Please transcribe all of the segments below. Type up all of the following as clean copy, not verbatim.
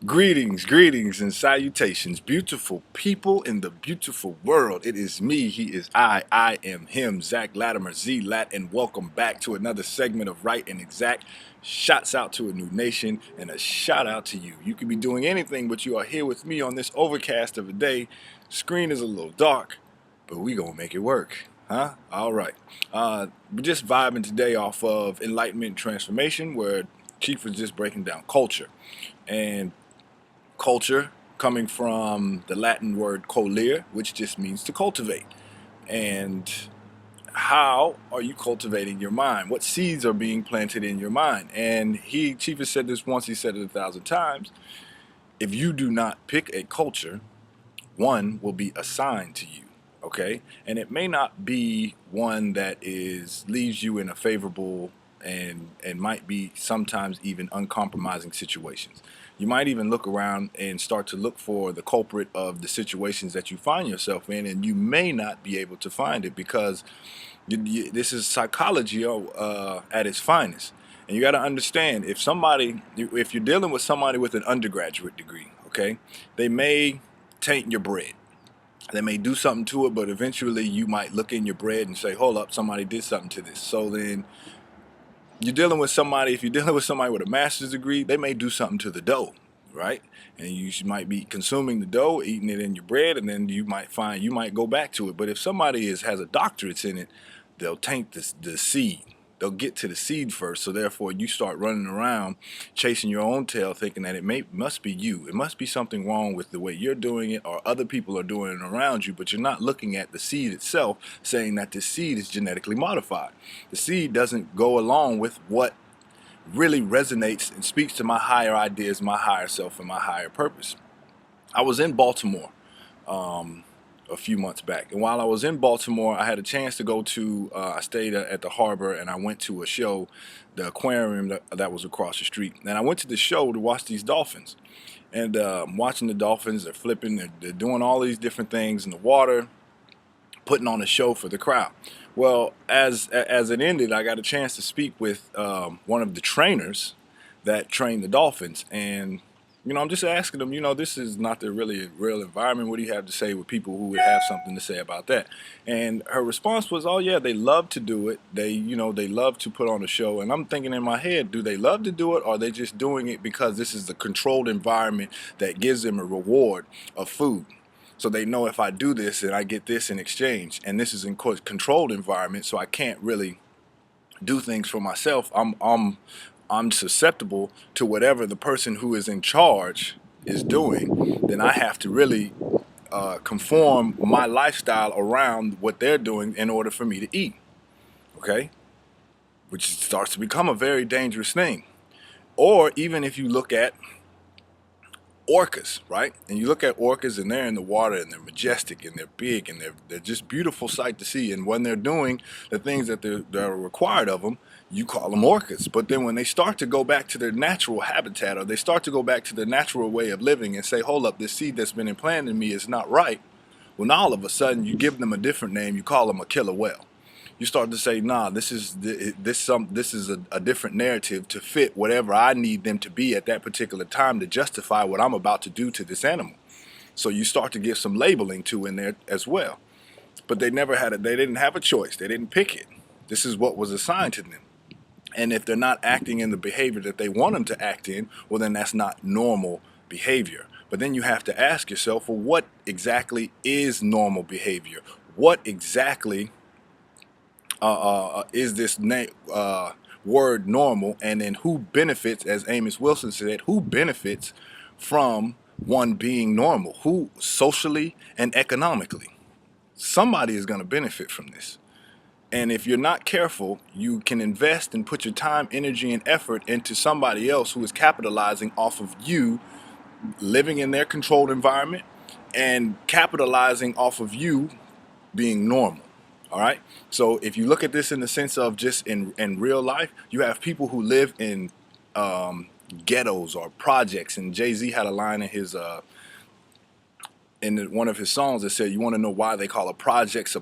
Greetings, and salutations, beautiful people in the beautiful world. It is me, he is I am him, Zach Latimer, Z Lat, and welcome back to another segment of Right and Exact. Shouts out to a new nation, and a shout out to you. You could be doing anything, but you are here with me on this overcast of a day. Screen is a little dark, but we gonna make it work. Huh? All right. We're just vibing today off of Enlightenment and Transformation, where Chief was just breaking down culture. And culture coming from the Latin word colere, which just means to cultivate. And how are you cultivating your mind? What seeds are being planted in your mind? And Chief has said this once, he said it 1,000 times. If you do not pick a culture, one will be assigned to you. Okay? And it may not be one that leaves you in a favorable and might be sometimes even uncompromising situations. You might even look around and start to look for the culprit of the situations that you find yourself in, and you may not be able to find it because this is psychology at its finest. And you got to understand, if you're dealing with somebody with an undergraduate degree, okay, they may taint your bread. They may do something to it, but eventually you might look in your bread and say, hold up, somebody did something to this. So then if you're dealing with somebody with a master's degree, they may do something to the dough, right? And you might be consuming the dough, eating it in your bread, and then you might go back to it. But if somebody has a doctorate in it, they'll taint the seed. They'll get to the seed first, so therefore you start running around chasing your own tail, thinking that must be you. It must be something wrong with the way you're doing it, or other people are doing it around you. But you're not looking at the seed itself, saying that this seed is genetically modified. The seed doesn't go along with what really resonates and speaks to my higher ideas, my higher self, and my higher purpose. I was in Baltimore a few months back. And while I was in Baltimore, I had a chance to go to, I stayed at the harbor, and I went to a show, the aquarium that was across the street. And I went to the show to watch these dolphins. And watching the dolphins, they're flipping, they're doing all these different things in the water, putting on a show for the crowd. Well, as it ended, I got a chance to speak with one of the trainers that trained the dolphins. And I'm just asking them, this is not the really real environment. What do you have to say with people who would have something to say about that? And her response was, oh yeah, they love to do it. They love to put on a show. And I'm thinking in my head, do they love to do it, or are they just doing it because this is the controlled environment that gives them a reward of food? So they know if I do this and I get this in exchange, and this is in controlled environment, so I can't really do things for myself. I'm susceptible to whatever the person who is in charge is doing. Then I have to really conform my lifestyle around what they're doing in order for me to eat. Okay, which starts to become a very dangerous thing. Or even if you look at orcas, right? And you look at orcas, and they're in the water, and they're majestic, and they're big, and they're just beautiful sight to see. And when they're doing the things that are required of them, you call them orcas. But then when they start to go back to their natural habitat, or they start to go back to their natural way of living and say, hold up, this seed that's been implanted in me is not right, well, now all of a sudden you give them a different name. You call them a killer whale. You start to say, nah, this is a different narrative to fit whatever I need them to be at that particular time to justify what I'm about to do to this animal. So you start to give some labeling to in there as well. But they didn't have a choice. They didn't pick it. This is what was assigned to them. And if they're not acting in the behavior that they want them to act in, well, then that's not normal behavior. But then you have to ask yourself, well, what exactly is normal behavior? What exactly is this word normal? And then who benefits, as Amos Wilson said, who benefits from one being normal? Who socially and economically? Somebody is going to benefit from this. And if you're not careful, you can invest and put your time, energy, and effort into somebody else who is capitalizing off of you living in their controlled environment and capitalizing off of you being normal. All right. So if you look at this in the sense of just in real life, you have people who live in ghettos or projects. And Jay-Z had a line in his in one of his songs that said, you want to know why they call a project?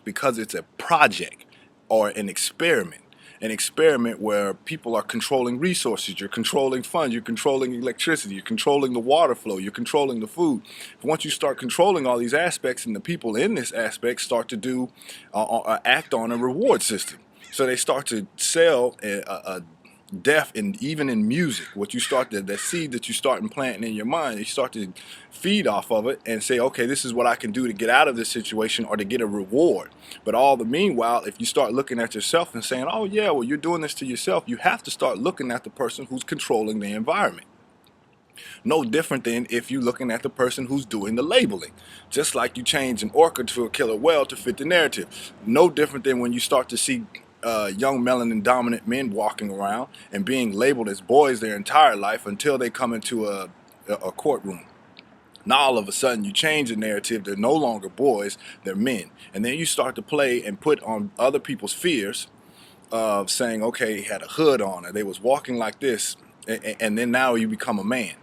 Because it's a project or an experiment. an experiment where people are controlling resources, you're controlling funds, you're controlling electricity, you're controlling the water flow, you're controlling the food. Once you start controlling all these aspects, and the people in this aspect start to do act on a reward system. So they start to sell a deaf, and even in music, what you start to, that seed that you start implanting in your mind, you start to feed off of it and say, okay, this is what I can do to get out of this situation or to get a reward. But all the meanwhile, if you start looking at yourself and saying, oh yeah, well, you're doing this to yourself, you have to start looking at the person who's controlling the environment. No different than if you're looking at the person who's doing the labeling. Just like you change an orca to a killer whale to fit the narrative. No different than when you start to see young melanin dominant men walking around and being labeled as boys their entire life until they come into a courtroom. Now all of a sudden you change the narrative, they're no longer boys, they're men. And then you start to play and put on other people's fears of saying, okay, he had a hood on, or they was walking like this, and then now you become a man.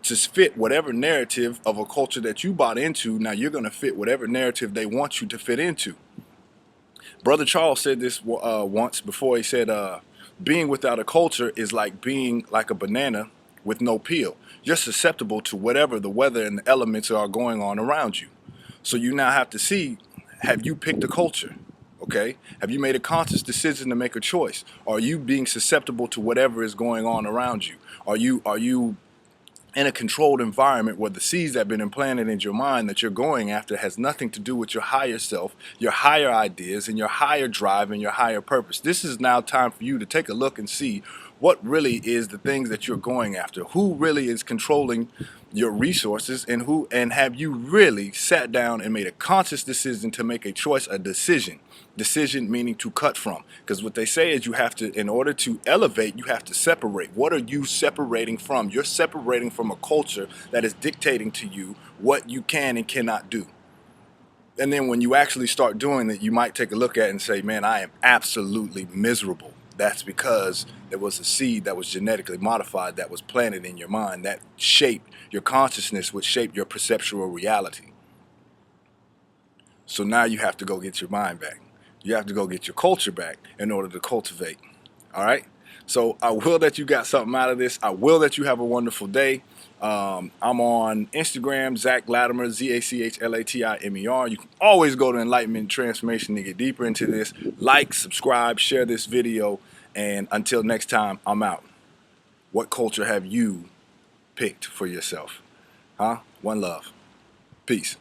To fit whatever narrative of a culture that you bought into, now you're going to fit whatever narrative they want you to fit into. Brother Charles said this once before. He said, being without a culture is like being like a banana with no peel. You're susceptible to whatever the weather and the elements are going on around you. So you now have to see, have you picked a culture? Okay? Have you made a conscious decision to make a choice? Are you being susceptible to whatever is going on around you? Are you in a controlled environment where the seeds that have been implanted in your mind that you're going after has nothing to do with your higher self, your higher ideas, and your higher drive and your higher purpose? This is now time for you to take a look and see what really is the things that you're going after. Who really is controlling your resources, and have you really sat down and made a conscious decision to make a choice, a decision? Decision meaning to cut from, because what they say is you have to, in order to elevate, you have to separate. What are you separating from? You're separating from a culture that is dictating to you what you can and cannot do. And then when you actually start doing it, you might take a look at it and say, man, I am absolutely miserable. That's because there was a seed that was genetically modified that was planted in your mind that shaped your consciousness, which shaped your perceptual reality. So now you have to go get your mind back. You have to go get your culture back in order to cultivate. All right? So I will that you got something out of this. I will that you have a wonderful day. I'm on Instagram, Zach Latimer, ZACHLATIMER. You can always go to Enlightenment and Transformation to get deeper into this. Like, subscribe, share this video. And until next time, I'm out. What culture have you picked for yourself? Huh? One love. Peace.